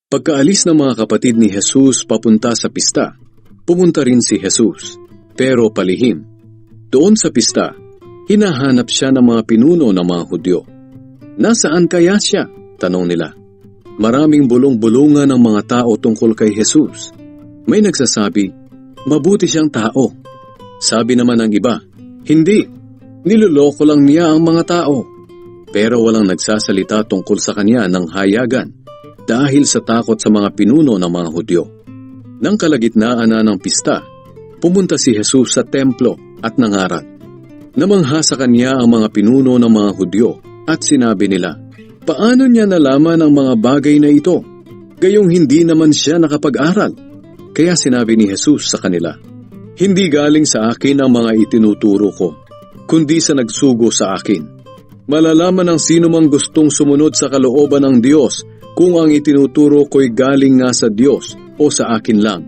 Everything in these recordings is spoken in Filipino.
Pagkaalis ng mga kapatid ni Jesus papunta sa pista, pumunta rin si Jesus, pero palihim. Doon sa pista, hinahanap siya ng mga pinuno ng mga Hudyo. Nasaan kaya siya? Tanong nila. Maraming bulong-bulungan ng mga tao tungkol kay Jesus. May nagsasabi, mabuti siyang tao. Sabi naman ng iba, hindi, niloloko lang niya ang mga tao. Pero walang nagsasalita tungkol sa kanya ng hayagan dahil sa takot sa mga pinuno ng mga Hudyo. Nang kalagitnaan na ng pista, pumunta si Jesus sa templo at nangaral. Namangha sa kanya ang mga pinuno ng mga Hudyo at sinabi nila, paano niya nalaman ang mga bagay na ito? Gayong hindi naman siya nakapag-aral. Kaya sinabi ni Jesus sa kanila, hindi galing sa akin ang mga itinuturo ko, kundi sa nagsugo sa akin. Malalaman ng sino mang gustong sumunod sa kalooban ng Diyos kung ang itinuturo ko'y galing nga sa Diyos o sa akin lang.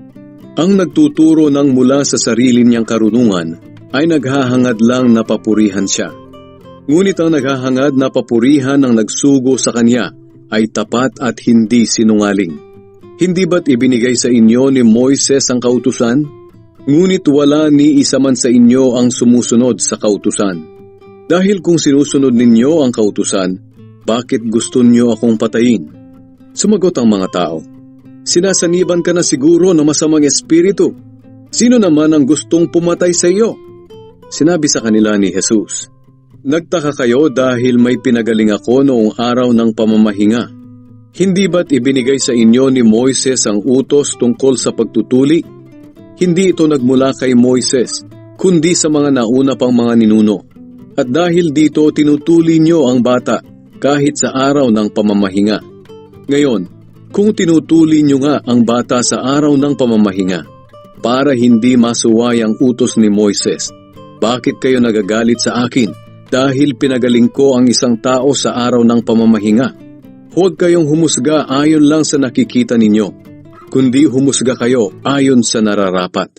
Ang nagtuturo ng mula sa sarili niyang karunungan ay naghahangad lang na papurihan siya. Ngunit ang naghahangad na papurihan ng nagsugo sa kanya ay tapat at hindi sinungaling. Hindi ba't ibinigay sa inyo ni Moises ang kautusan? Ngunit wala ni isa man sa inyo ang sumusunod sa kautusan. Dahil kung sinusunod ninyo ang kautusan, bakit gusto niyo akong patayin? Sumagot ang mga tao, sinasaniban ka na siguro ng masamang espiritu. Sino naman ang gustong pumatay sa iyo? Sinabi sa kanila ni Jesus, nagtaka kayo dahil may pinagaling ako noong araw ng pamamahinga. Hindi ba't ibinigay sa inyo ni Moises ang utos tungkol sa pagtutuli? Hindi ito nagmula kay Moises, kundi sa mga nauna pang mga ninuno. At dahil dito tinutuli niyo ang bata kahit sa araw ng pamamahinga. Ngayon, kung tinutuli niyo nga ang bata sa araw ng pamamahinga, para hindi masuway ang utos ni Moises, bakit kayo nagagalit sa akin dahil pinagaling ko ang isang tao sa araw ng pamamahinga? Huwag kayong humusga ayon lang sa nakikita ninyo, kundi humusga kayo ayon sa nararapat.